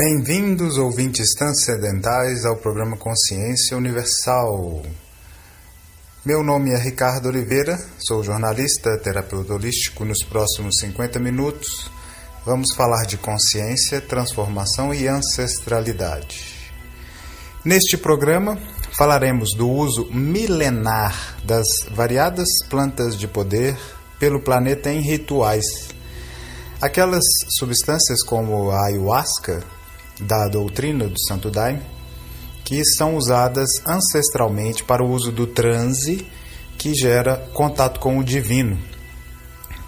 Bem-vindos, ouvintes transcendentais, ao programa Consciência Universal. Meu nome é Ricardo Oliveira, sou jornalista, terapeuta holístico. Nos próximos 50 minutos vamos falar de consciência, transformação e ancestralidade. Neste programa falaremos do uso milenar das variadas plantas de poder pelo planeta em rituais. Aquelas substâncias como a ayahuasca, da doutrina do Santo Daime, que são usadas ancestralmente para o uso do transe, que gera contato com o divino.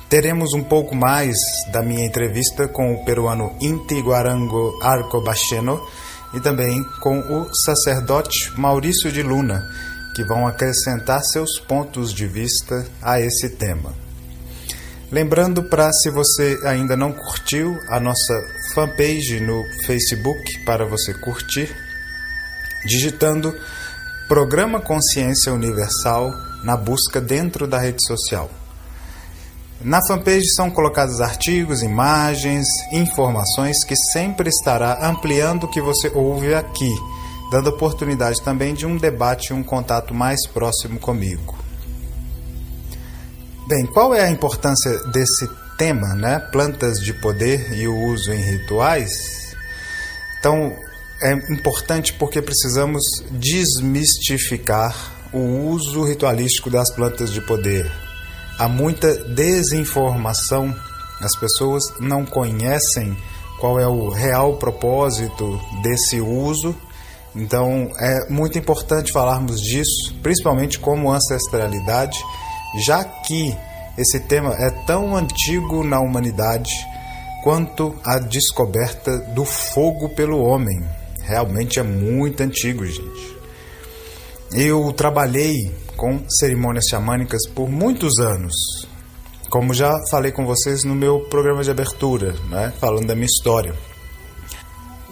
Teremos um pouco mais da minha entrevista com o peruano Inti Guarango Arcobacheno e também com o sacerdote Maurício de Luna, que vão acrescentar seus pontos de vista a esse tema. Lembrando, se você ainda não curtiu a nossa fanpage no Facebook, para você curtir, digitando Programa Consciência Universal na busca dentro da rede social. Na fanpage são colocados artigos, imagens, informações que sempre estará ampliando o que você ouve aqui, dando oportunidade também de um debate e um contato mais próximo comigo. Bem, qual é a importância desse tema, né? Plantas de poder e o uso em rituais? Então, é importante porque precisamos desmistificar o uso ritualístico das plantas de poder. Há muita desinformação, as pessoas não conhecem qual é o real propósito desse uso. Então, é muito importante falarmos disso, principalmente como ancestralidade, já que esse tema é tão antigo na humanidade quanto a descoberta do fogo pelo homem. Realmente é muito antigo, gente. Eu trabalhei com cerimônias xamânicas por muitos anos, como já falei com vocês no meu programa de abertura, né, falando da minha história.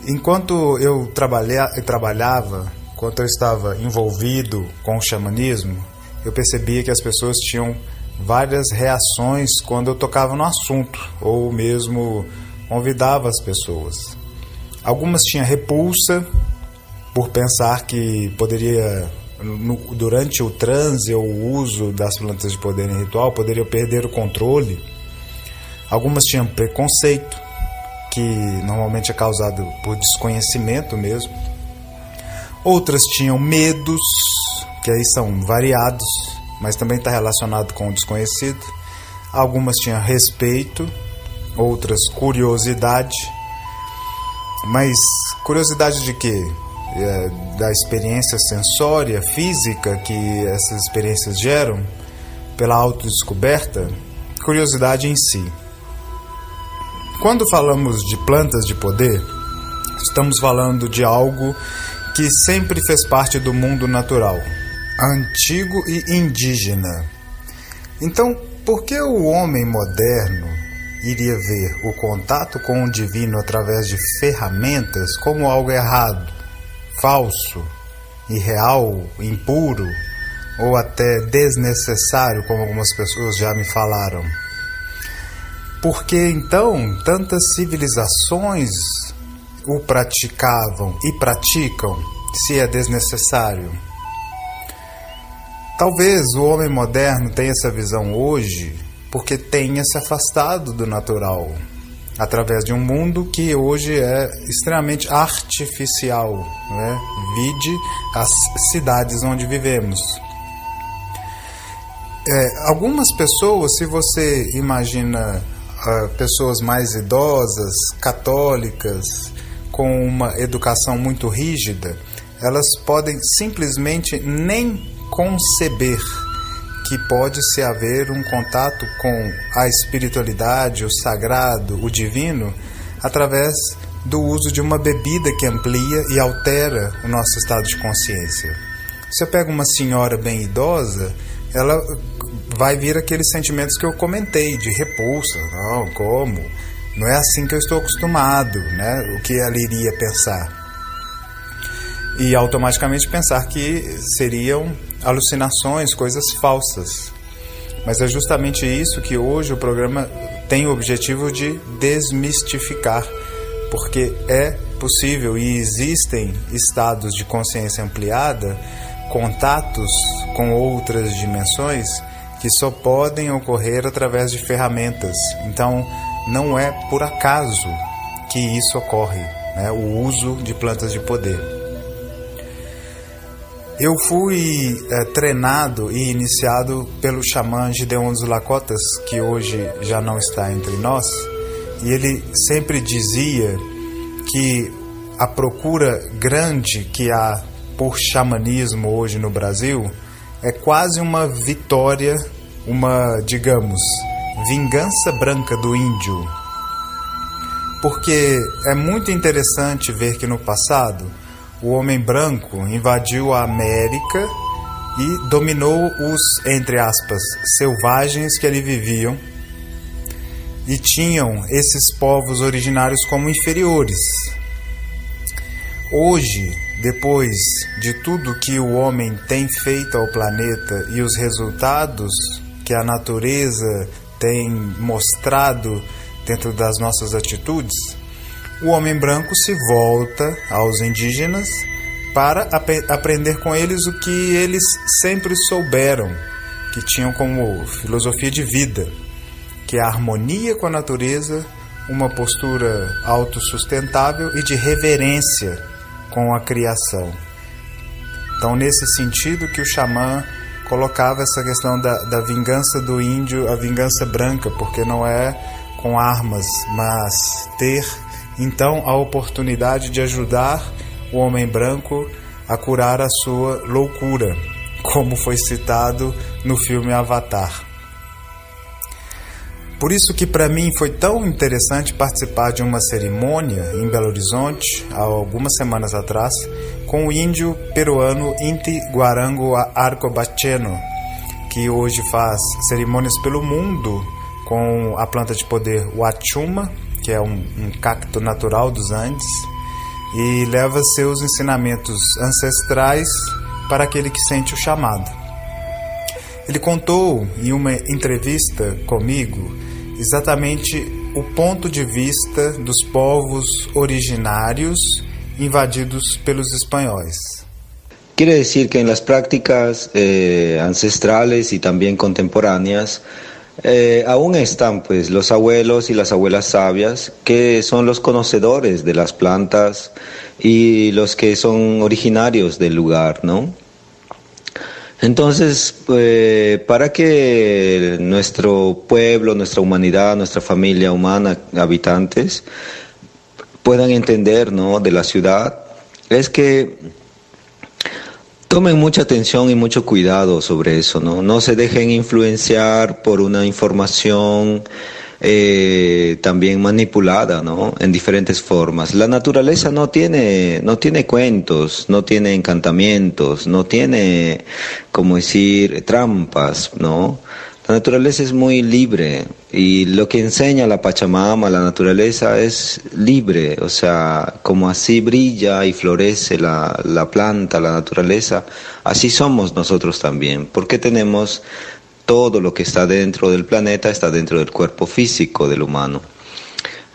Enquanto eu trabalhava, enquanto eu estava envolvido com o xamanismo, eu percebia que as pessoas tinham várias reações quando eu tocava no assunto, ou mesmo convidava as pessoas. Algumas tinham repulsa por pensar que poderia, durante o transe ou o uso das plantas de poder em ritual, poderia perder o controle. Algumas tinham preconceito, que normalmente é causado por desconhecimento mesmo. Outras tinham medos, que aí são variados, mas também está relacionado com o desconhecido. Algumas tinham respeito, outras curiosidade. Mas curiosidade de quê? Da experiência sensória, física que essas experiências geram, pela autodescoberta, curiosidade em si. Quando falamos de plantas de poder, estamos falando de algo que sempre fez parte do mundo natural, antigo e indígena. Então, por que o homem moderno iria ver o contato com o divino através de ferramentas como algo errado, falso, irreal, impuro ou até desnecessário, como algumas pessoas já me falaram? Por que então tantas civilizações o praticavam e praticam se é desnecessário? Talvez o homem moderno tenha essa visão hoje porque tenha se afastado do natural, através de um mundo que hoje é extremamente artificial, né? Vide as cidades onde vivemos. Algumas pessoas, se você imagina pessoas mais idosas, católicas, com uma educação muito rígida, elas podem simplesmente nem conceber que pode-se haver um contato com a espiritualidade, o sagrado, o divino, através do uso de uma bebida que amplia e altera o nosso estado de consciência. Se eu pego uma senhora bem idosa, ela vai vir aqueles sentimentos que eu comentei, de repulsa. Não, como? Não é assim que eu estou acostumado, né? O que ela iria pensar? E automaticamente pensar que seriam alucinações, coisas falsas. Mas é justamente isso que hoje o programa tem o objetivo de desmistificar, porque é possível e existem estados de consciência ampliada, contatos com outras dimensões que só podem ocorrer através de ferramentas. Então, não é por acaso que isso ocorre, né? O uso de plantas de poder. Eu fui treinado e iniciado pelo xamã Gideon dos Lakotas, que hoje já não está entre nós, e ele sempre dizia que a procura grande que há por xamanismo hoje no Brasil é quase uma vitória, uma, digamos, vingança branca do índio. Porque é muito interessante ver que no passado o homem branco invadiu a América e dominou os, entre aspas, selvagens que ali viviam e tinham esses povos originários como inferiores. Hoje, depois de tudo que o homem tem feito ao planeta e os resultados que a natureza tem mostrado dentro das nossas atitudes, o homem branco se volta aos indígenas para aprender com eles o que eles sempre souberam, que tinham como filosofia de vida, que é a harmonia com a natureza, uma postura autossustentável e de reverência com a criação. Então, nesse sentido que o xamã colocava essa questão da vingança do índio, a vingança branca, porque não é com armas, mas ter então a oportunidade de ajudar o homem branco a curar a sua loucura, como foi citado no filme Avatar. Por isso que para mim foi tão interessante participar de uma cerimônia em Belo Horizonte, há algumas semanas atrás, com o índio peruano Inti Guarango Arcobacheno, que hoje faz cerimônias pelo mundo com a planta de poder Huachuma, que é um cacto natural dos Andes, e leva seus ensinamentos ancestrais para aquele que sente o chamado. Ele contou em uma entrevista comigo exatamente o ponto de vista dos povos originários invadidos pelos espanhóis. Quiere decir que en las prácticas ancestrales y también contemporáneas aún están pues los abuelos y las abuelas sabias, que son los conocedores de las plantas y los que son originarios del lugar, ¿no? Entonces, para que nuestro pueblo, nuestra humanidad, nuestra familia humana, habitantes, puedan entender, ¿no?, de la ciudad, es que tomen mucha atención y mucho cuidado sobre eso, ¿no? No se dejen influenciar por una información también manipulada, ¿no?, en diferentes formas. La naturaleza no tiene cuentos, no tiene encantamientos, no tiene, como decir, trampas, ¿no? La naturaleza es muy libre y lo que enseña la Pachamama, la naturaleza, es libre. O sea, como así brilla y florece la planta, la naturaleza, así somos nosotros también, porque tenemos todo lo que está dentro del planeta, está dentro del cuerpo físico del humano.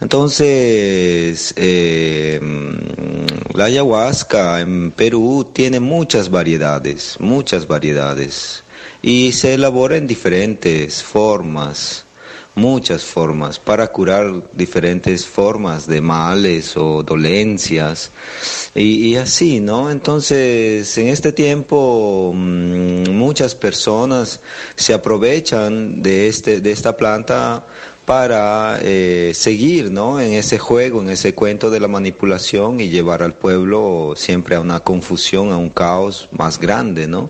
Entonces, la ayahuasca en Perú tiene muchas variedades, y se elabora en diferentes formas, muchas formas, para curar diferentes formas de males o dolencias, y así, ¿no? Entonces, en este tiempo, muchas personas se aprovechan de esta planta para seguir, ¿no?, en ese juego, en ese cuento de la manipulación, y llevar al pueblo siempre a una confusión, a un caos más grande, ¿no?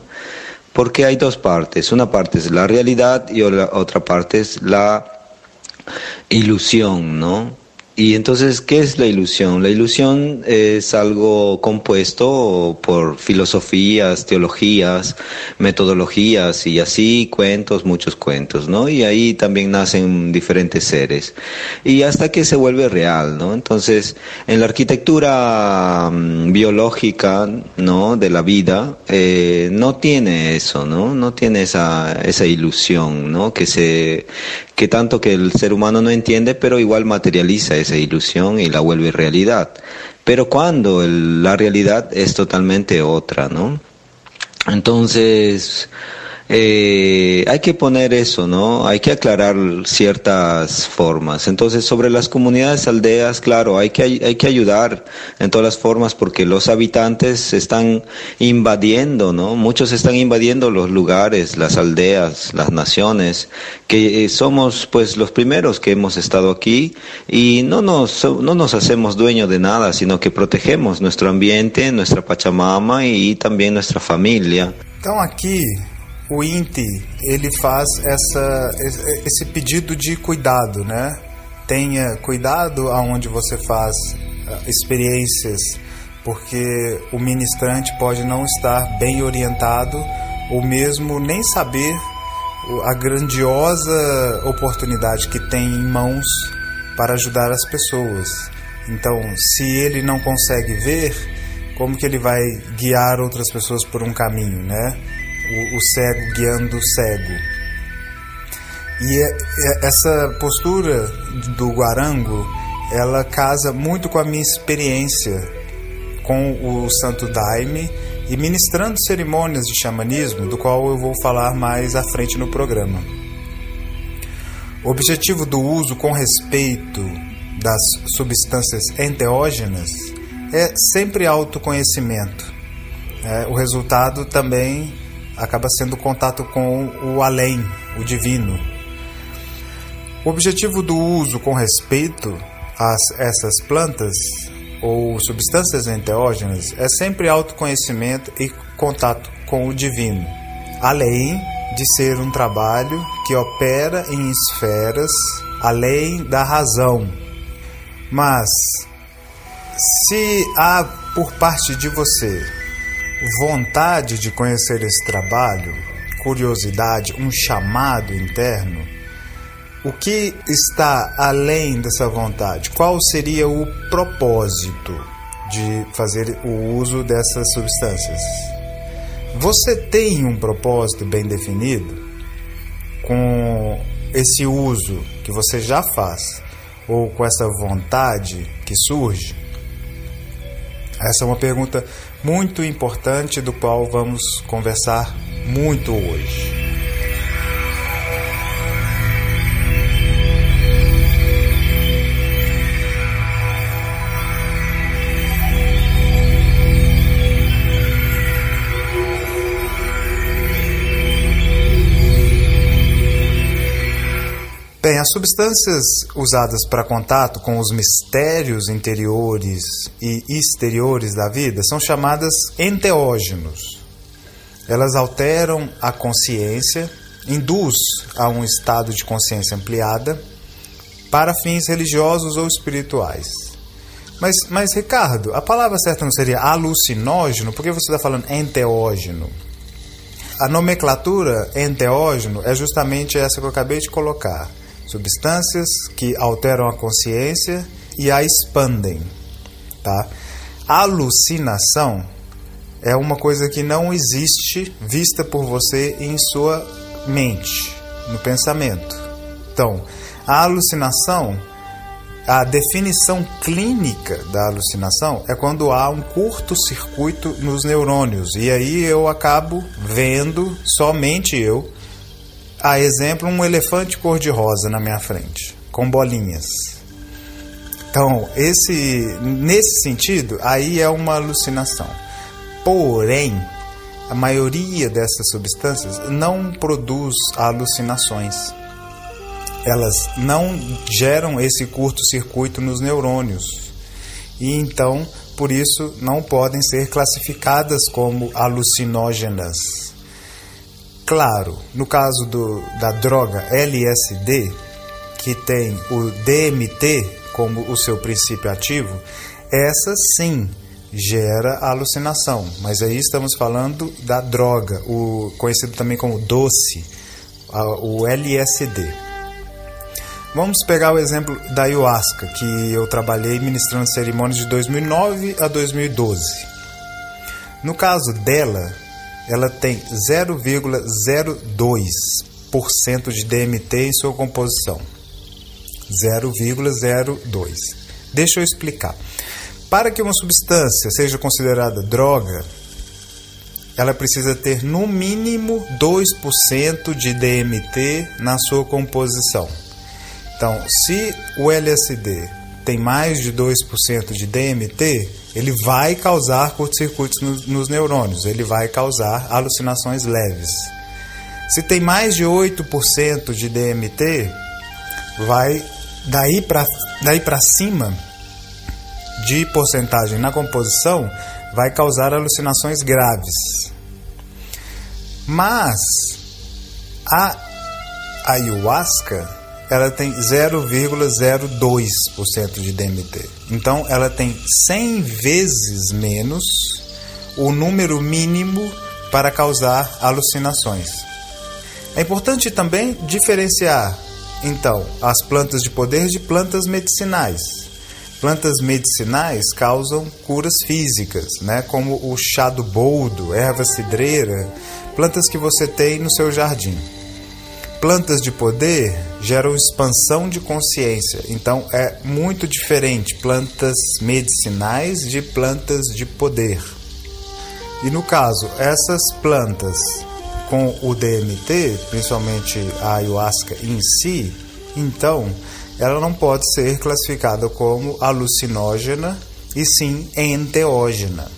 Porque hay dos partes. Una parte es la realidad y otra parte es la ilusión, ¿no? Y entonces, ¿qué es la ilusión? La ilusión es algo compuesto por filosofías, teologías, metodologías y así cuentos, muchos cuentos, ¿no? Y ahí también nacen diferentes seres. Y hasta que se vuelve real, ¿no? Entonces, en la arquitectura biológica, ¿no?, de la vida, no tiene eso, ¿no? No tiene esa ilusión, ¿no?, que tanto que el ser humano no entiende, pero igual materializa esa ilusión y la vuelve realidad. pero cuando la realidad es totalmente otra, ¿no? Entonces, hay que poner eso, ¿no? Hay que aclarar ciertas formas. Entonces, sobre las comunidades, aldeas, claro, hay que ayudar en todas las formas porque los habitantes están invadiendo, ¿no? Muchos están invadiendo los lugares, las aldeas, las naciones, que somos pues los primeros que hemos estado aquí y no nos hacemos dueños de nada, sino que protegemos nuestro ambiente, nuestra Pachamama y también nuestra familia. Então aqui o INTE, ele faz esse pedido de cuidado, né? Tenha cuidado aonde você faz experiências, porque o ministrante pode não estar bem orientado ou mesmo nem saber a grandiosa oportunidade que tem em mãos para ajudar as pessoas. Então, se ele não consegue ver, como que ele vai guiar outras pessoas por um caminho, né? O cego guiando o cego. E essa postura do Guarango, ela casa muito com a minha experiência com o Santo Daime e ministrando cerimônias de xamanismo, do qual eu vou falar mais à frente no programa. O objetivo do uso com respeito das substâncias enteógenas é sempre autoconhecimento. O resultado também acaba sendo contato com o além, o divino. O objetivo do uso com respeito a essas plantas ou substâncias enteógenas é sempre autoconhecimento e contato com o divino, além de ser um trabalho que opera em esferas além da razão. Mas, se há por parte de você vontade de conhecer esse trabalho, curiosidade, um chamado interno, o que está além dessa vontade? Qual seria o propósito de fazer o uso dessas substâncias? Você tem um propósito bem definido com esse uso que você já faz ou com essa vontade que surge? Essa é uma pergunta muito importante do qual vamos conversar muito hoje. Bem, as substâncias usadas para contato com os mistérios interiores e exteriores da vida são chamadas enteógenos. Elas alteram a consciência, induz a um estado de consciência ampliada para fins religiosos ou espirituais. Mas Ricardo, a palavra certa não seria alucinógeno? Por que você está falando enteógeno? A nomenclatura enteógeno é justamente essa que eu acabei de colocar. Substâncias que alteram a consciência e a expandem, tá? A alucinação é uma coisa que não existe vista por você em sua mente, no pensamento. Então, a alucinação, a definição clínica da alucinação é quando há um curto-circuito nos neurônios. E aí eu acabo vendo, somente eu, a exemplo, um elefante cor-de-rosa na minha frente, com bolinhas. Então, nesse sentido, aí é uma alucinação. Porém, a maioria dessas substâncias não produz alucinações. Elas não geram esse curto-circuito nos neurônios. E então, por isso, não podem ser classificadas como alucinógenas. Claro, no caso da droga LSD, que tem o DMT como o seu princípio ativo, essa sim gera alucinação. Mas aí estamos falando da droga, o conhecido também como doce, o LSD. Vamos pegar o exemplo da ayahuasca, que eu trabalhei ministrando cerimônias de 2009 a 2012. No caso dela, ela tem 0,02% de DMT em sua composição. 0,02. Deixa eu explicar. Para que uma substância seja considerada droga, ela precisa ter no mínimo 2% de DMT na sua composição. Então, se o LSD tem mais de 2% de DMT, ele vai causar curto-circuitos nos neurônios, ele vai causar alucinações leves. Se tem mais de 8% de DMT, vai daí para cima de porcentagem na composição, vai causar alucinações graves. Mas a ayahuasca, ela tem 0,02% de DMT. Então, ela tem 100 vezes menos o número mínimo para causar alucinações. É importante também diferenciar, então, as plantas de poder de plantas medicinais. Plantas medicinais causam curas físicas, né? Como o chá do boldo, erva cidreira, plantas que você tem no seu jardim. Plantas de poder geram expansão de consciência, então é muito diferente plantas medicinais de plantas de poder. E no caso, essas plantas com o DMT, principalmente a ayahuasca em si, então ela não pode ser classificada como alucinógena e sim enteógena.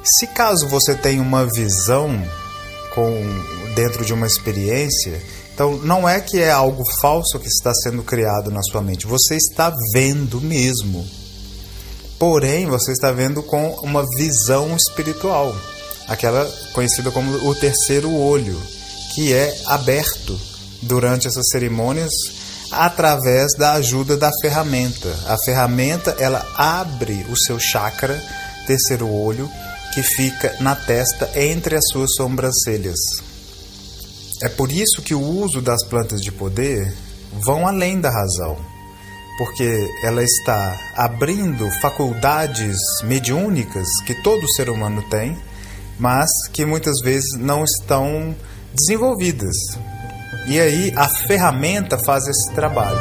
Se caso você tem uma visão dentro de uma experiência, então não é que é algo falso que está sendo criado na sua mente, você está vendo mesmo. Porém, você está vendo com uma visão espiritual, aquela conhecida como o terceiro olho, que é aberto durante essas cerimônias através da ajuda da ferramenta. A ferramenta, ela abre o seu chakra terceiro olho, que fica na testa entre as suas sobrancelhas. É por isso que o uso das plantas de poder vão além da razão, porque ela está abrindo faculdades mediúnicas que todo ser humano tem, mas que muitas vezes não estão desenvolvidas. E aí a ferramenta faz esse trabalho.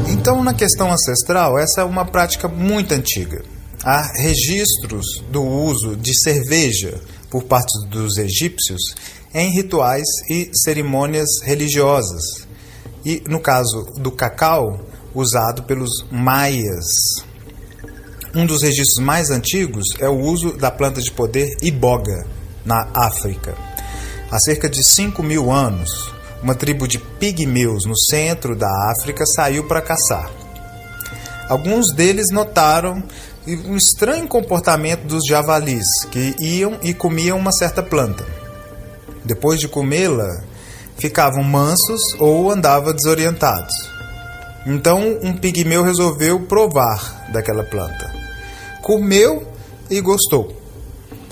Então, na questão ancestral, essa é uma prática muito antiga. Há registros do uso de cerveja por parte dos egípcios em rituais e cerimônias religiosas. E, no caso do cacau, usado pelos maias. Um dos registros mais antigos é o uso da planta de poder iboga, na África. Há cerca de 5.000 anos, uma tribo de pigmeus no centro da África saiu para caçar. Alguns deles notaram um estranho comportamento dos javalis, que iam e comiam uma certa planta. Depois de comê-la, ficavam mansos ou andavam desorientados. Então, um pigmeu resolveu provar daquela planta. Comeu e gostou.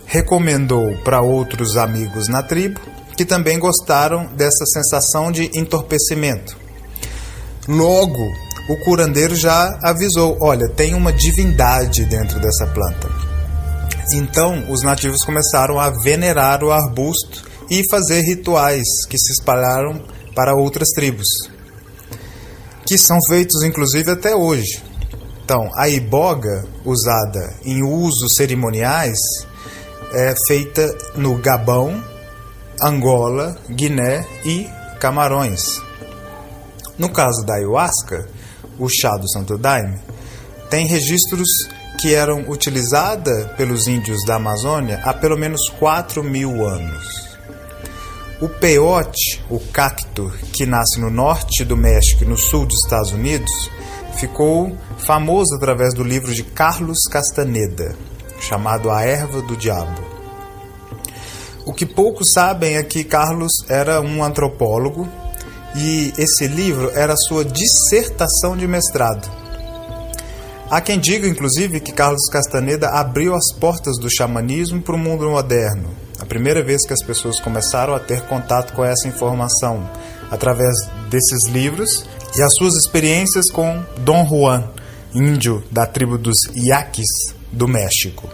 Recomendou para outros amigos na tribo, que também gostaram dessa sensação de entorpecimento. Logo, o curandeiro já avisou: olha, tem uma divindade dentro dessa planta. Então, os nativos começaram a venerar o arbusto e fazer rituais que se espalharam para outras tribos, que são feitos inclusive até hoje. Então, a iboga, usada em usos cerimoniais, é feita no Gabão, Angola, Guiné e Camarões. No caso da ayahuasca, o chá do Santo Daime, tem registros que eram utilizadas pelos índios da Amazônia há pelo menos 4.000 anos. O peyote, o cacto, que nasce no norte do México e no sul dos Estados Unidos, ficou famoso através do livro de Carlos Castaneda, chamado A Erva do Diabo. O que poucos sabem é que Carlos era um antropólogo e esse livro era a sua dissertação de mestrado. Há quem diga, inclusive, que Carlos Castaneda abriu as portas do xamanismo para o mundo moderno. A primeira vez que as pessoas começaram a ter contato com essa informação através desses livros e as suas experiências com Dom Juan, índio da tribo dos Yaquis do México.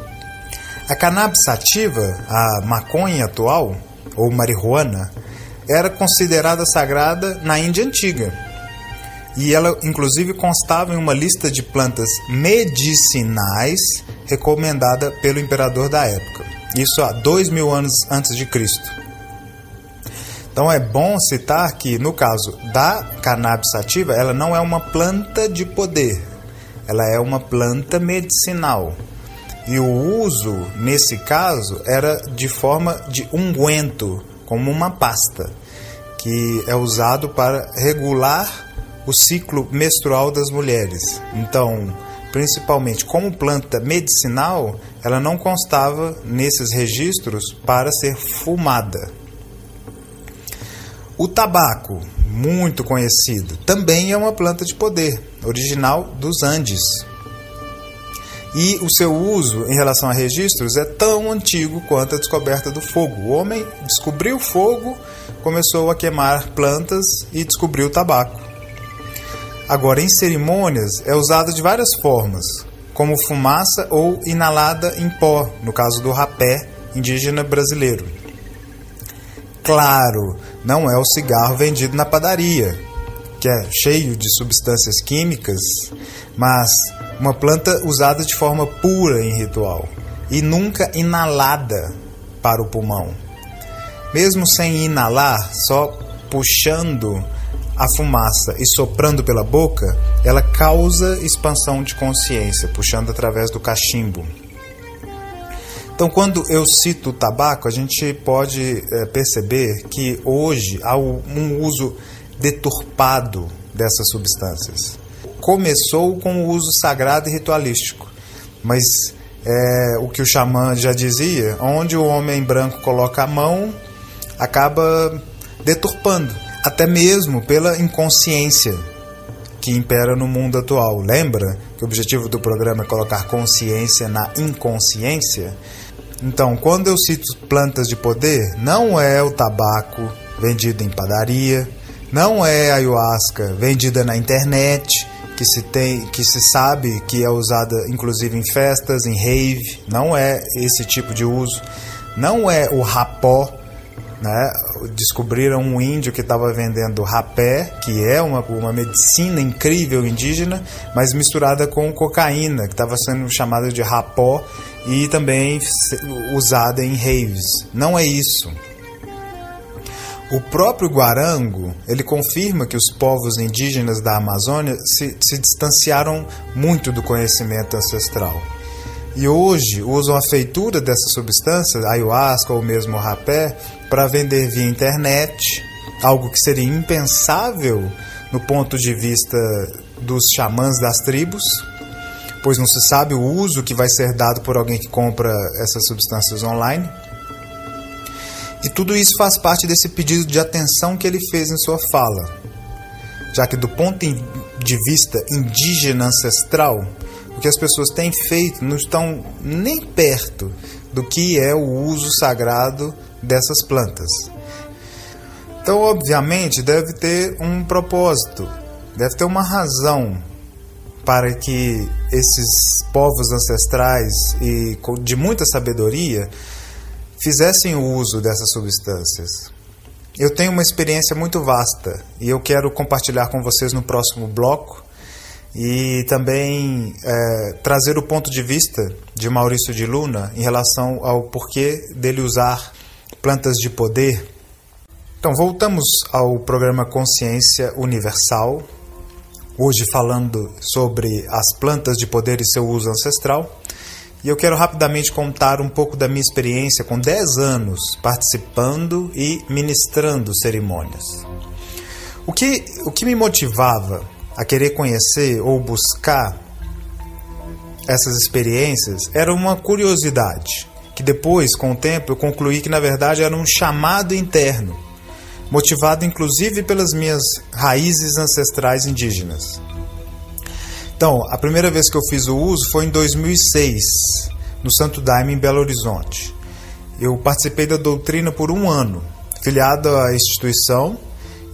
A cannabis sativa, a maconha atual, ou marihuana, era considerada sagrada na Índia Antiga. E ela, inclusive, constava em uma lista de plantas medicinais recomendada pelo imperador da época. Isso há 2000 anos antes de Cristo. Então é bom citar que, no caso da cannabis sativa, ela não é uma planta de poder, ela é uma planta medicinal. E o uso, nesse caso, era de forma de unguento, como uma pasta, que é usado para regular o ciclo menstrual das mulheres. Então, principalmente como planta medicinal, ela não constava nesses registros para ser fumada. O tabaco, muito conhecido, também é uma planta de poder, original dos Andes. E o seu uso em relação a registros é tão antigo quanto a descoberta do fogo. O homem descobriu o fogo, começou a queimar plantas e descobriu o tabaco. Agora, em cerimônias, é usado de várias formas, como fumaça ou inalada em pó, no caso do rapé indígena brasileiro. Claro, não é o cigarro vendido na padaria, que é cheio de substâncias químicas, mas uma planta usada de forma pura em ritual e nunca inalada para o pulmão. Mesmo sem inalar, só puxando a fumaça e soprando pela boca, ela causa expansão de consciência, puxando através do cachimbo. Então, quando eu cito o tabaco, a gente pode perceber que hoje há um uso deturpado dessas substâncias. Começou com o uso sagrado e ritualístico, mas o que o xamã já dizia, onde o homem branco coloca a mão, acaba deturpando, até mesmo pela inconsciência que impera no mundo atual. Lembra que o objetivo do programa é colocar consciência na inconsciência? Então, quando eu cito plantas de poder, não é o tabaco vendido em padaria, não é a ayahuasca vendida na internet, que se sabe que é usada inclusive em festas, em rave, não é esse tipo de uso, não é o rapó, né? Descobriram um índio que estava vendendo rapé, que é uma medicina incrível indígena, mas misturada com cocaína, que estava sendo chamada de rapó e também usada em raves. Não é isso. O próprio Guarango, ele confirma que os povos indígenas da Amazônia se distanciaram muito do conhecimento ancestral. E hoje usam a feitura dessas substâncias, ayahuasca ou mesmo rapé, para vender via internet, algo que seria impensável no ponto de vista dos xamãs das tribos, pois não se sabe o uso que vai ser dado por alguém que compra essas substâncias online. E tudo isso faz parte desse pedido de atenção que ele fez em sua fala, já que do ponto de vista indígena ancestral, o que as pessoas têm feito não estão nem perto do que é o uso sagrado dessas plantas. Então, obviamente, deve ter um propósito, deve ter uma razão para que esses povos ancestrais e de muita sabedoria fizessem o uso dessas substâncias. Eu tenho uma experiência muito vasta e eu quero compartilhar com vocês no próximo bloco e também trazer o ponto de vista de Maurício de Luna em relação ao porquê dele usar plantas de poder. Então, voltamos ao programa Consciência Universal, hoje falando sobre as plantas de poder e seu uso ancestral. E eu quero rapidamente contar um pouco da minha experiência com 10 anos participando e ministrando cerimônias. O que me motivava a querer conhecer ou buscar essas experiências era uma curiosidade, que depois, com o tempo, eu concluí que na verdade era um chamado interno, motivado inclusive pelas minhas raízes ancestrais indígenas. Então, a primeira vez que eu fiz o uso foi em 2006, no Santo Daime, em Belo Horizonte. Eu participei da doutrina por 1 ano, filiado à instituição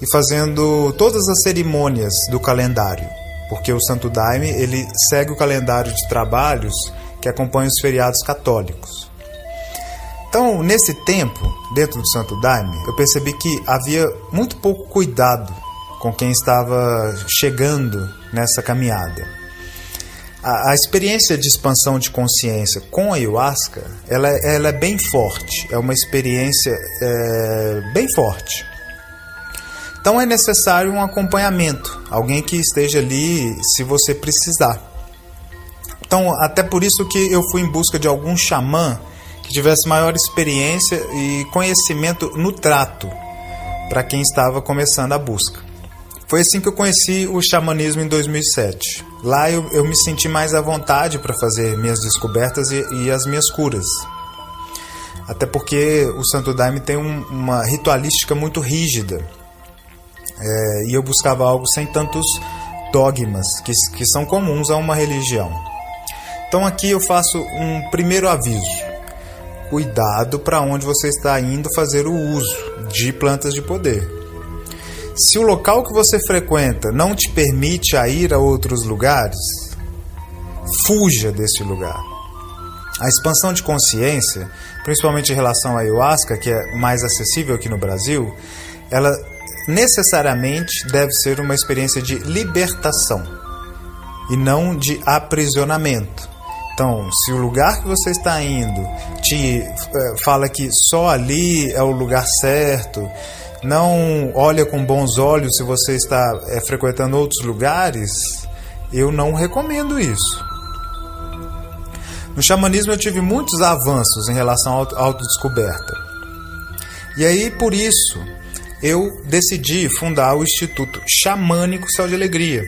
e fazendo todas as cerimônias do calendário, porque o Santo Daime ele segue o calendário de trabalhos que acompanha os feriados católicos. Então, nesse tempo, dentro do Santo Daime, eu percebi que havia muito pouco cuidado com quem estava chegando nessa caminhada. A experiência de expansão de consciência com a ayahuasca, ela é bem forte, é uma experiência bem forte. Então é necessário um acompanhamento, alguém que esteja ali se você precisar. Então, até por isso que eu fui em busca de algum xamã que tivesse maior experiência e conhecimento no trato para quem estava começando a busca. Foi assim que eu conheci o xamanismo em 2007. Lá eu me senti mais à vontade para fazer minhas descobertas e as minhas curas. Até porque o Santo Daime tem uma ritualística muito rígida. E eu buscava algo sem tantos dogmas que são comuns a uma religião. Então aqui eu faço um primeiro aviso. Cuidado para onde você está indo fazer o uso de plantas de poder. Se o local que você frequenta não te permite ir a outros lugares, fuja desse lugar. A expansão de consciência, principalmente em relação à ayahuasca, que é mais acessível aqui no Brasil, ela necessariamente deve ser uma experiência de libertação e não de aprisionamento. Então, se o lugar que você está indo te fala que só ali é o lugar certo, não olha com bons olhos se você está frequentando outros lugares, eu não recomendo isso. No xamanismo eu tive muitos avanços em relação à autodescoberta. E aí, por isso, eu decidi fundar o Instituto Xamânico Céu de Alegria,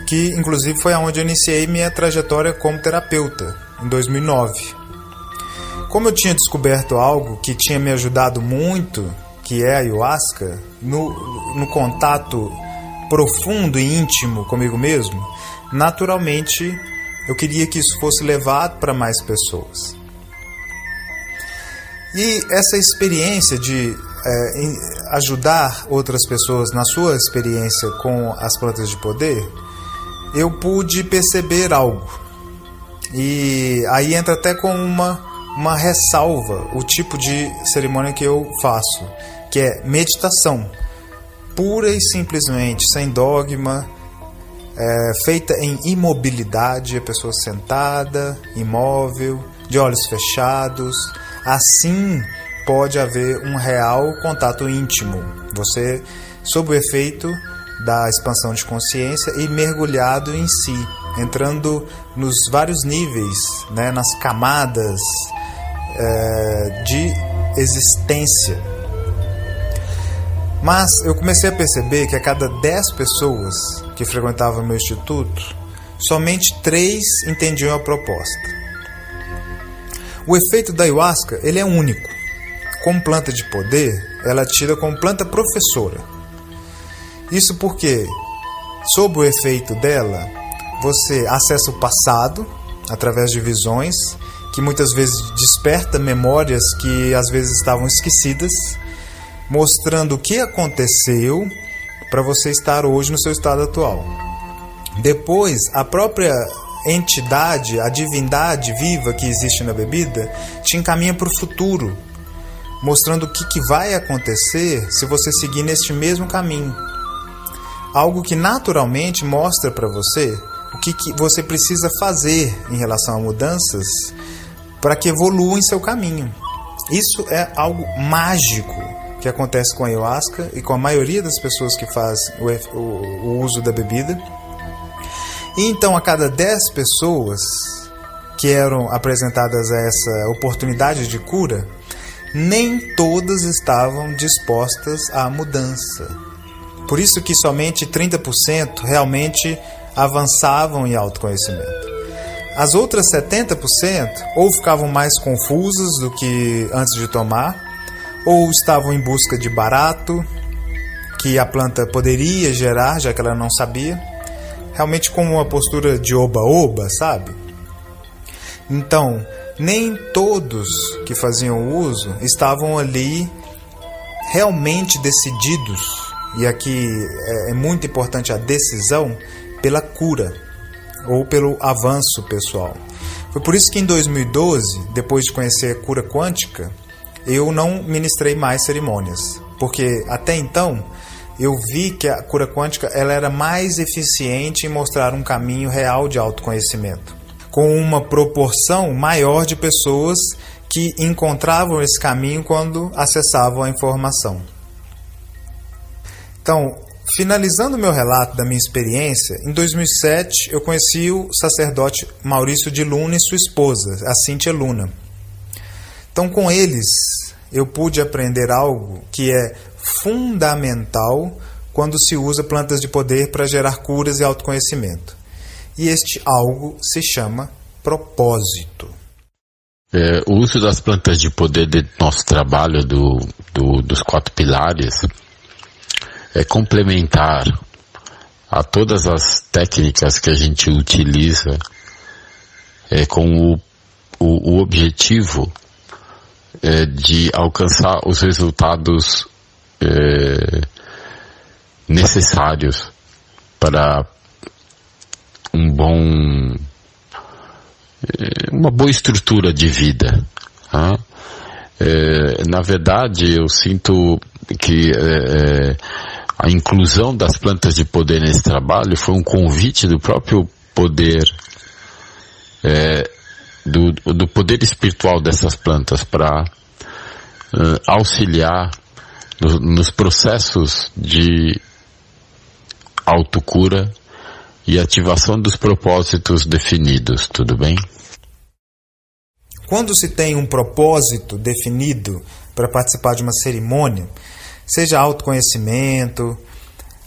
que inclusive foi onde eu iniciei minha trajetória como terapeuta, em 2009. Como eu tinha descoberto algo que tinha me ajudado muito, que é a ayahuasca, no contato profundo e íntimo comigo mesmo, naturalmente eu queria que isso fosse levado para mais pessoas. E essa experiência de ajudar outras pessoas na sua experiência com as plantas de poder, eu pude perceber algo. E aí entra até com uma ressalva o tipo de cerimônia que eu faço, que é meditação, pura e simplesmente, sem dogma, feita em imobilidade, a pessoa sentada, imóvel, de olhos fechados. Assim pode haver um real contato íntimo, você sob o efeito da expansão de consciência e mergulhado em si, entrando nos vários níveis, né, nas camadas de existência. Mas eu comecei a perceber que a cada 10 pessoas que frequentavam meu instituto, somente 3 entendiam a proposta. O efeito da ayahuasca, ele é único. Como planta de poder, ela é tida como planta professora. Isso porque, sob o efeito dela, você acessa o passado através de visões, que muitas vezes desperta memórias que às vezes estavam esquecidas, mostrando o que aconteceu para você estar hoje no seu estado atual. Depois, a própria entidade, a divindade viva que existe na bebida, te encaminha para o futuro, mostrando o que vai acontecer se você seguir neste mesmo caminho. Algo que naturalmente mostra para você o que você precisa fazer em relação a mudanças para que evolua em seu caminho. Isso é algo mágico que acontece com a ayahuasca e com a maioria das pessoas que faz o uso da bebida. E então, a cada 10 pessoas que eram apresentadas a essa oportunidade de cura, nem todas estavam dispostas à mudança. Por isso que somente 30% realmente avançavam em autoconhecimento. As outras 70% ou ficavam mais confusas do que antes de tomar, ou estavam em busca de barato, que a planta poderia gerar, já que ela não sabia. Realmente como uma postura de oba-oba, sabe? Então, nem todos que faziam uso estavam ali realmente decididos, e aqui é muito importante a decisão, pela cura ou pelo avanço pessoal. Foi por isso que em 2012, depois de conhecer a cura quântica, eu não ministrei mais cerimônias, porque até então eu vi que a cura quântica ela era mais eficiente em mostrar um caminho real de autoconhecimento, com uma proporção maior de pessoas que encontravam esse caminho quando acessavam a informação. Então, finalizando meu relato da minha experiência, em 2007 eu conheci o sacerdote Maurício de Luna e sua esposa, a Cíntia Luna. Então, com eles, eu pude aprender algo que é fundamental quando se usa plantas de poder para gerar curas e autoconhecimento. E este algo se chama propósito. O uso das plantas de poder de nosso trabalho dos 4 pilares é complementar a todas as técnicas que a gente utiliza com o objetivo de alcançar os resultados necessários para uma boa estrutura de vida. Na verdade, eu sinto que a inclusão das plantas de poder nesse trabalho foi um convite do próprio poder, do poder espiritual dessas plantas para auxiliar nos processos de autocura e ativação dos propósitos definidos, tudo bem? Quando se tem um propósito definido para participar de uma cerimônia, seja autoconhecimento,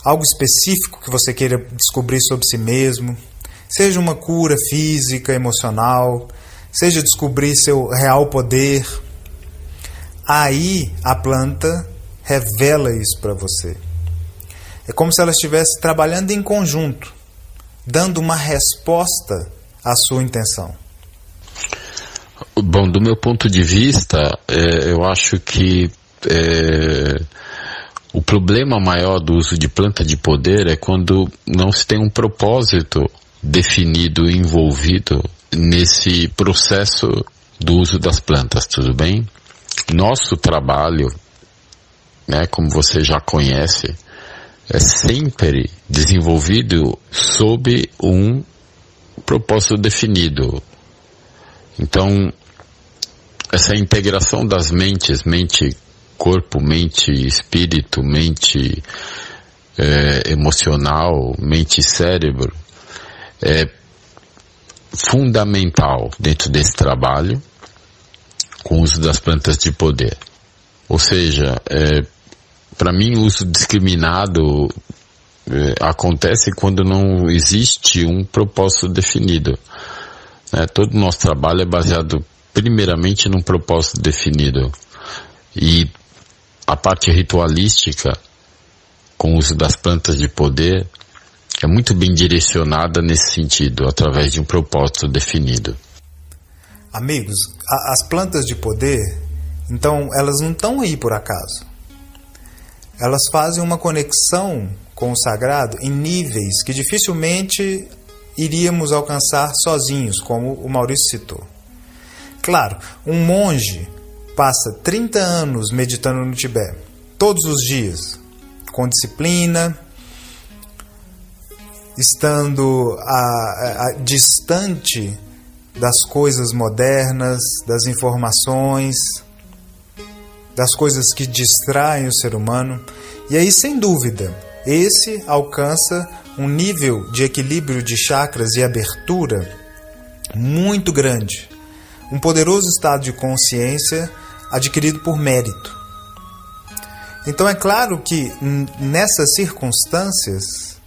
algo específico que você queira descobrir sobre si mesmo, seja uma cura física, emocional, seja descobrir seu real poder, aí a planta revela isso para você. É como se ela estivesse trabalhando em conjunto, dando uma resposta à sua intenção. Bom, do meu ponto de vista, eu acho que o problema maior do uso de planta de poder é quando não se tem um propósito definido e envolvido nesse processo do uso das plantas, tudo bem? Nosso trabalho, como você já conhece, é sempre desenvolvido sob um propósito definido. Então, essa integração das mentes, mente corpo, mente espírito, mente emocional, mente cérebro, é fundamental dentro desse trabalho com o uso das plantas de poder. Ou seja, para mim o uso discriminado acontece quando não existe um propósito definido. Todo o nosso trabalho é baseado primeiramente num propósito definido. E a parte ritualística, com o uso das plantas de poder, é muito bem direcionada nesse sentido, através de um propósito definido. Amigos, as plantas de poder, então, elas não estão aí por acaso. Elas fazem uma conexão com o sagrado em níveis que dificilmente iríamos alcançar sozinhos, como o Maurício citou. Claro, um monge passa 30 anos meditando no Tibete, todos os dias, com disciplina, estando distante das coisas modernas, das informações, das coisas que distraem o ser humano. E aí, sem dúvida, esse alcança um nível de equilíbrio de chakras e abertura muito grande. Um poderoso estado de consciência adquirido por mérito. Então é claro que nessas circunstâncias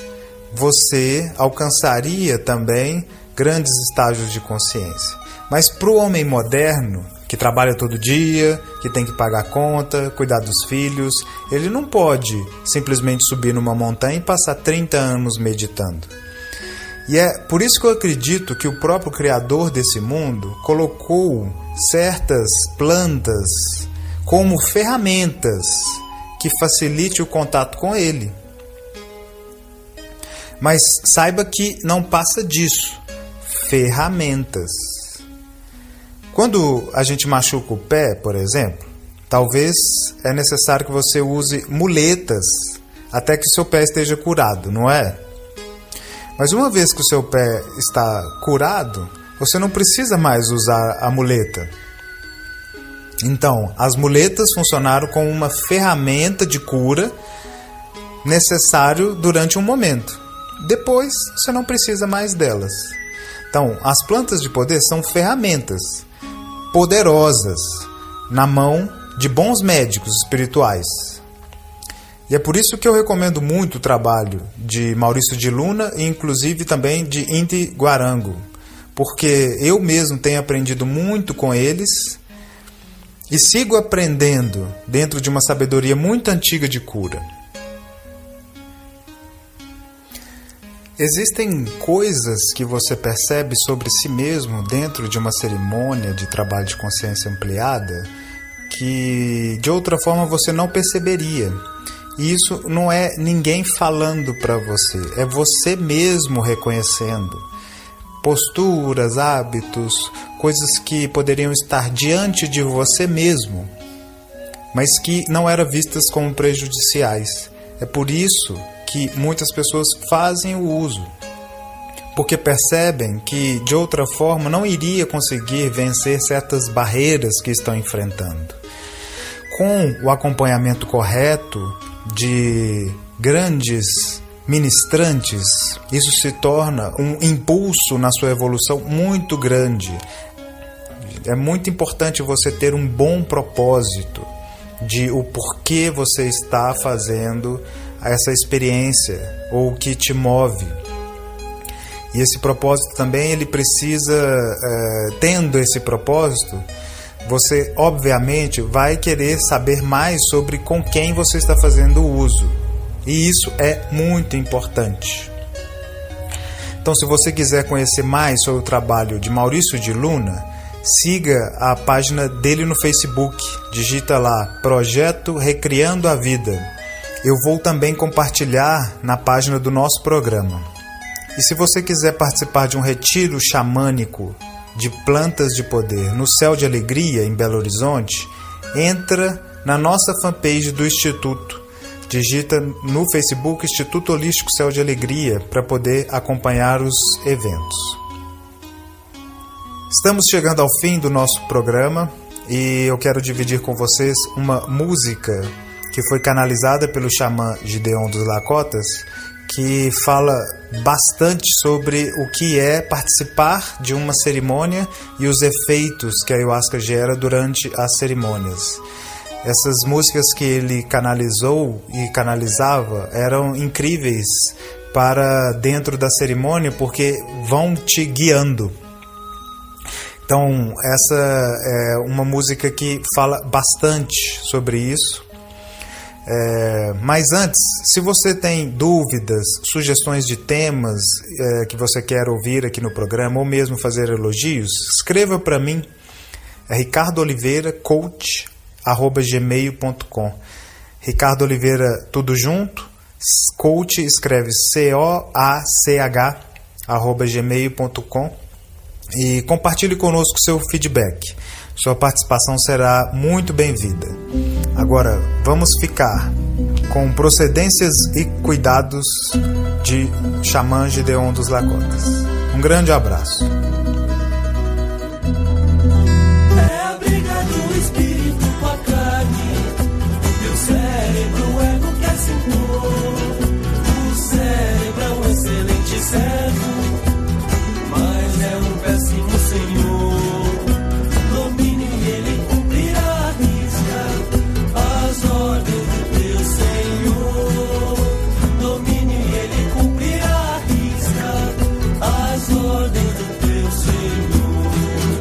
você alcançaria também grandes estágios de consciência. Mas para o homem moderno, que trabalha todo dia, que tem que pagar a conta, cuidar dos filhos, ele não pode simplesmente subir numa montanha e passar 30 anos meditando. E é por isso que eu acredito que o próprio Criador desse mundo colocou certas plantas como ferramentas que facilite o contato com Ele. Mas saiba que não passa disso. Ferramentas. Quando a gente machuca o pé, por exemplo, talvez é necessário que você use muletas até que o seu pé esteja curado, não é? Mas uma vez que o seu pé está curado, você não precisa mais usar a muleta. Então, as muletas funcionaram como uma ferramenta de cura necessário durante um momento. Depois, você não precisa mais delas. Então, as plantas de poder são ferramentas poderosas na mão de bons médicos espirituais. E é por isso que eu recomendo muito o trabalho de Maurício de Luna e inclusive também de Inti Guarango, porque eu mesmo tenho aprendido muito com eles e sigo aprendendo dentro de uma sabedoria muito antiga de cura. Existem coisas que você percebe sobre si mesmo dentro de uma cerimônia de trabalho de consciência ampliada que de outra forma você não perceberia. E isso não é ninguém falando para você, é você mesmo reconhecendo posturas, hábitos, coisas que poderiam estar diante de você mesmo, mas que não eram vistas como prejudiciais. É por isso que muitas pessoas fazem o uso, porque percebem que de outra forma não iria conseguir vencer certas barreiras que estão enfrentando. Com o acompanhamento correto de grandes ministrantes, isso se torna um impulso na sua evolução muito grande. É muito importante você ter um bom propósito de o porquê você está fazendo essa experiência ou o que te move. E esse propósito também, ele precisa, tendo esse propósito, você obviamente vai querer saber mais sobre com quem você está fazendo o uso. E isso é muito importante. Então, se você quiser conhecer mais sobre o trabalho de Maurício de Luna, siga a página dele no Facebook. Digita lá, Projeto Recriando a Vida. Eu vou também compartilhar na página do nosso programa. E se você quiser participar de um retiro xamânico de plantas de poder no Céu de Alegria, em Belo Horizonte, entra na nossa fanpage do Instituto. Digita no Facebook Instituto Holístico Céu de Alegria para poder acompanhar os eventos. Estamos chegando ao fim do nosso programa e eu quero dividir com vocês uma música que foi canalizada pelo xamã Gideon dos Lakotas, que fala bastante sobre o que é participar de uma cerimônia e os efeitos que a ayahuasca gera durante as cerimônias. Essas músicas que ele canalizou e canalizava eram incríveis para dentro da cerimônia porque vão te guiando. Então, essa é uma música que fala bastante sobre isso. Mas antes, se você tem dúvidas, sugestões de temas que você quer ouvir aqui no programa ou mesmo fazer elogios, escreva para mim, ricardooliveiracoach@gmail.com. Ricardo Oliveira tudo junto, coach escreve COACH @gmail.com e compartilhe conosco seu feedback. Sua participação será muito bem-vinda. Agora, vamos ficar com procedências e cuidados de xamã Gideon dos Lakotas. Um grande abraço. É a briga do espírito com a carne. Teu cérebro, o ego quer se impor. O cérebro é um excelente servo, mas é um péssimo senhor. Domine e ele cumprirá a risca as ordens do teu Senhor. Domine e ele cumprirá a risca as ordens do teu Senhor.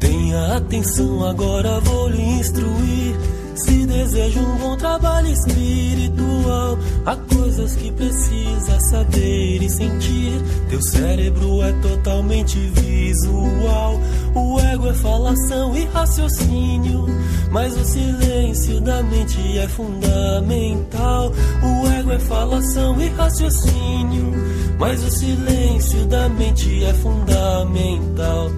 Tenha atenção, agora vou lhe instruir. Se deseja um bom trabalho espiritual, há coisas que precisa saber e sentir. Teu cérebro é totalmente visual. O ego é falação e raciocínio, mas o silêncio da mente é fundamental. O ego é falação e raciocínio, mas o silêncio da mente é fundamental.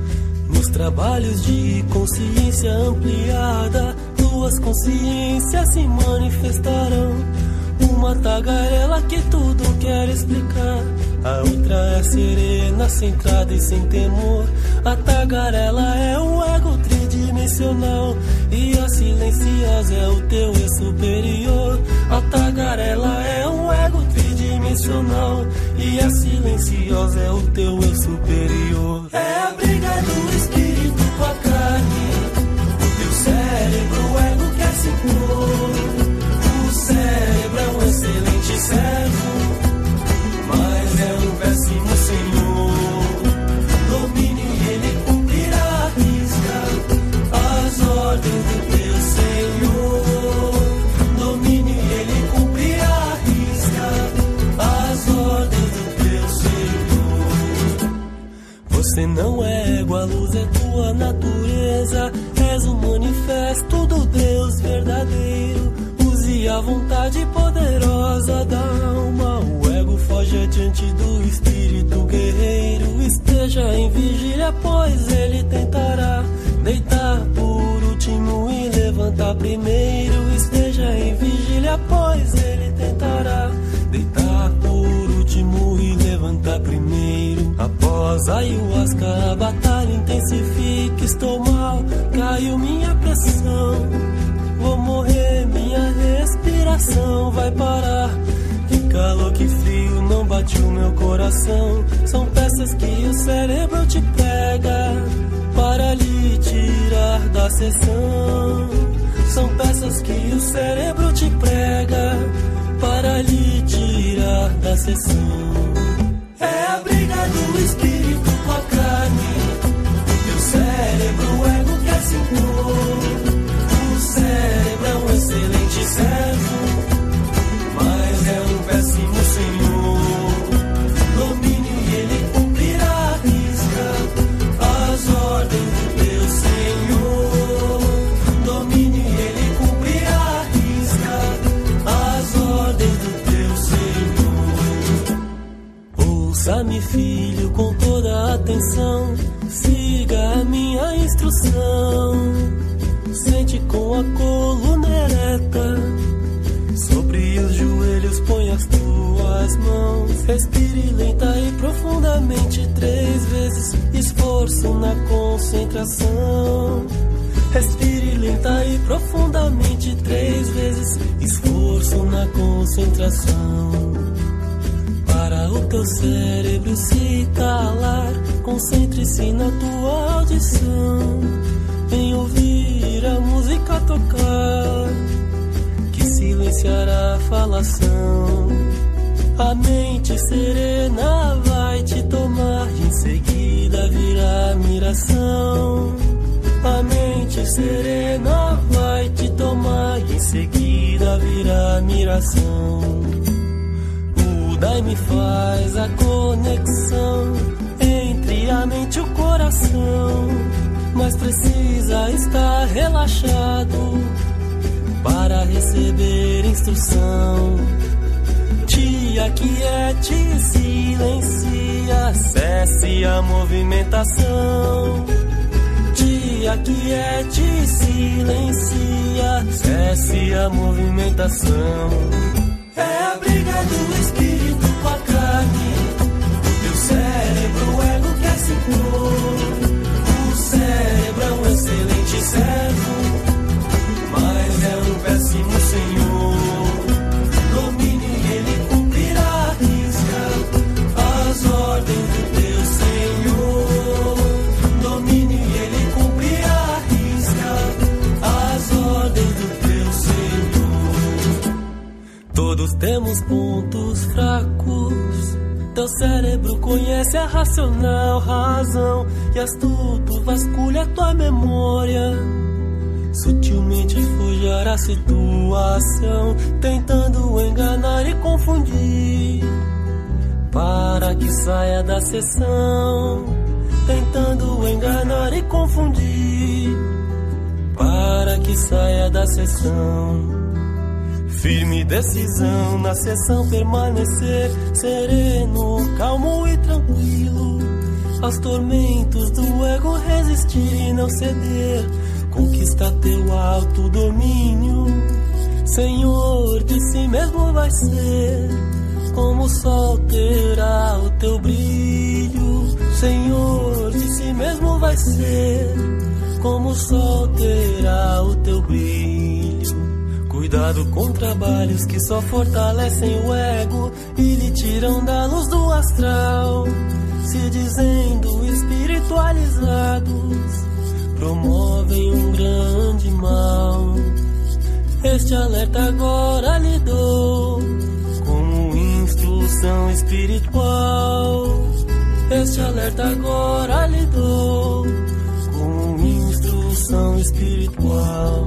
No Nos trabalhos de consciência ampliada, duas consciências se manifestarão. Uma tagarela que tudo quer explicar, a outra é serena, centrada e sem temor. A tagarela é o ego tridimensional e a silenciosa é o teu eu superior. A tagarela é o ego tridimensional e a silenciosa é o teu eu superior. É a briga do espírito com a carne, o teu cérebro, o ego quer se impor. O cérebro é um excelente servo, mas é um péssimo senhor. Domine e ele cumprirá a risca as ordens do teu Senhor. Domine e ele cumprirá a risca as ordens do teu Senhor. Você não é ego, a luz é tua natureza. És o manifesto do Deus verdadeiro. Use a vontade poderosa da alma. O ego foge adiante do espírito guerreiro. Esteja em vigília, pois ele tentará deitar por último e levantar primeiro. Esteja em vigília, pois ele tentará deitar por último e levantar primeiro. Após a ayahuasca, a batalha intensifica. Estou mal, caiu minha pressão. Vou morrer, minha respiração vai parar. Que calor, que frio, não bate o meu coração. São peças que o cérebro te pega para lhe tirar da sessão. São peças que o cérebro te prega para lhe tirar da sessão. É a briga do espírito com a carne, teu cérebro, o ego quer se impor. O cérebro é um excelente servo, mas é um péssimo senhor. Domine e ele cumprirá a risca as ordens do teu Senhor. Domine e ele cumprirá a risca as ordens do teu Senhor. Ouça-me, filho, com toda a atenção. Siga a minha instrução. Sente com a coluna ereta, sobre os joelhos põe as tuas mãos. Respire lenta e profundamente 3 vezes, esforço na concentração. Respire lenta e profundamente 3 vezes, esforço na concentração. Para o teu cérebro se calar, concentre-se na tua audição. Vem ouvir a música tocar, que silenciará a falação. A mente serena vai te tomar, e em seguida virá miração. A mente serena vai te tomar, e em seguida virá miração. O Daime faz a conexão entre a mente e o coração, mas precisa estar relaxado para receber instrução. Te aquiete e silencia, cesse a movimentação. Te aquiete e silencia, cesse a movimentação. É a briga do espírito com a carne, teu cérebro, o ego quer se impor. O cérebro é um excelente servo, mas é um péssimo senhor. Domine e ele cumprirá a risca as ordens do teu Senhor. Domine e ele cumprirá a risca as ordens do teu Senhor. Todos temos pontos fracos. Teu cérebro conhece a racional razão e astuto vasculha tua memória. Sutilmente forjar a situação, tentando enganar e confundir, para que saia da sessão. Tentando enganar e confundir, para que saia da sessão. Firme decisão na sessão permanecer sereno, calmo e tranquilo. aos tormentos do ego resistir e não ceder, conquista teu alto domínio. Senhor, de si mesmo vai ser, como o sol terá o teu brilho. Senhor, de si mesmo vai ser, como o sol terá o teu brilho. Cuidado com trabalhos que só fortalecem o ego e lhe tiram da luz do astral, se dizendo espiritualizados, promovem um grande mal. Este alerta agora lhe dou, como instrução espiritual. Este alerta agora lhe dou, como instrução espiritual.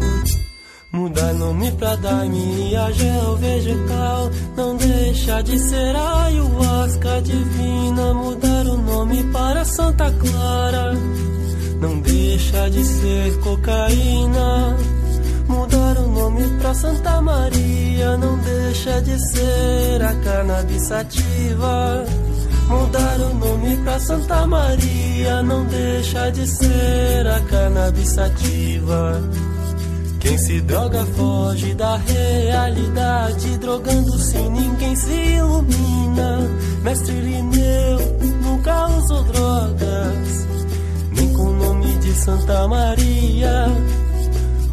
Mudar nome pra Daime, a gel vegetal, não deixa de ser a ayahuasca divina. Mudar o nome para Santa Clara, não deixa de ser cocaína. Mudar o nome pra Santa Maria, não deixa de ser a cannabis sativa. Mudar o nome pra Santa Maria, não deixa de ser a cannabis sativa. Quem se droga foge da realidade, drogando-se ninguém se ilumina. Mestre Irineu nunca usou drogas, nem com o nome de Santa Maria.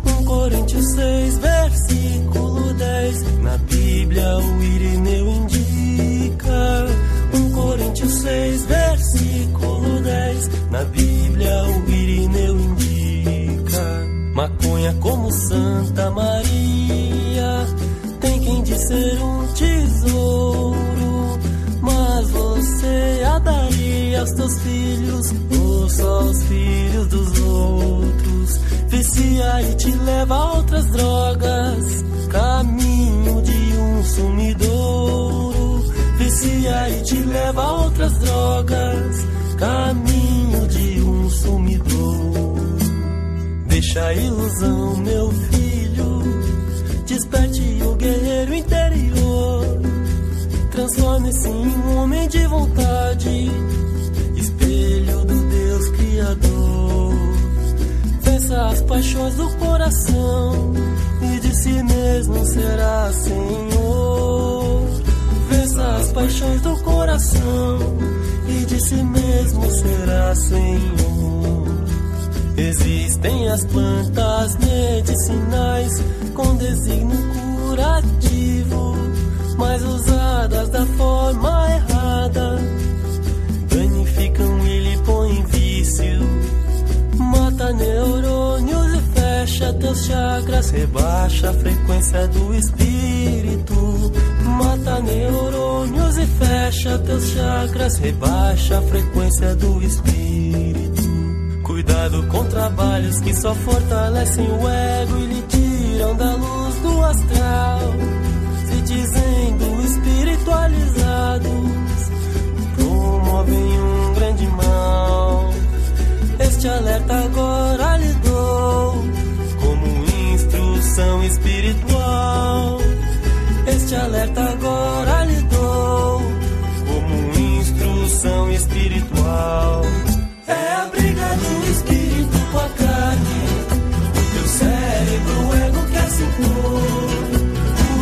1 Coríntios 6, versículo 10, na Bíblia o Irineu indica. 1 Coríntios 6, versículo 10, na Bíblia o Irineu indica. Maconha como Santa Maria, tem quem diz ser um tesouro, mas você a daria aos teus filhos, ou só aos filhos dos outros. Vicia e te leva a outras drogas, caminho de um sumidouro. Vicia e te leva a outras drogas, caminho de um sumidouro. Deixa a ilusão, meu filho, desperte o guerreiro interior. Transforme-se em um homem de vontade, espelho do Deus Criador. Vença as paixões do coração e de si mesmo será Senhor. Vença as paixões do coração e de si mesmo será Senhor. Existem as plantas medicinais com desígnio curativo, mas usadas da forma errada danificam e lhe põem vício. Mata neurônios e fecha teus chakras, rebaixa a frequência do espírito. Mata neurônios e fecha teus chakras, rebaixa a frequência do espírito. Cuidado com trabalhos que só fortalecem o ego e lhe tiram da luz do astral, se dizendo espiritualizados, promovem um grande mal. Este alerta agora lhe dou, como instrução espiritual. Este alerta agora lhe dou, como instrução espiritual. É a briga do espírito com a carne, o teu cérebro, o ego quer se impor.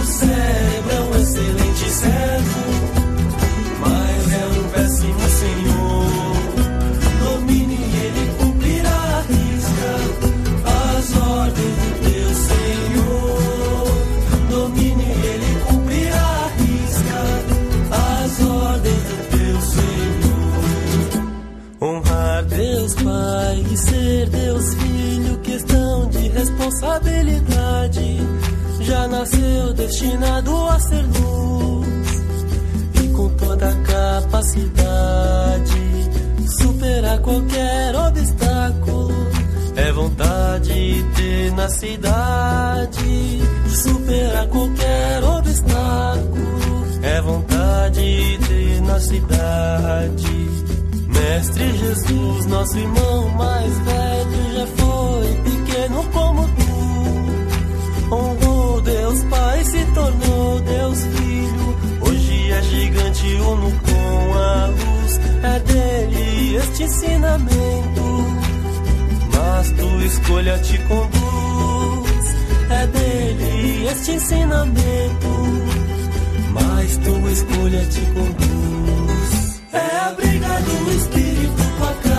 O cérebro é um excelente servo, mas é um péssimo senhor. Domine e ele cumprirá a risca as ordens do teu Senhor. Domine e ele cumprirá a risca as ordens do teu Senhor. Honrar Deus Pai e ser Deus Filho, questão de responsabilidade. Já nasceu destinado a ser luz e com toda a capacidade superar qualquer obstáculo. É vontade e tenacidade superar qualquer obstáculo. É vontade e tenacidade. Mestre Jesus, nosso irmão mais velho, já foi pequeno como tu. Honrou Deus Pai, se tornou Deus Filho. Hoje é gigante uno com a luz. É dele este este ensinamento, mas tua escolha te conduz. É dele este ensinamento, mas tua escolha te conduz. É a briga do espírito com a carne.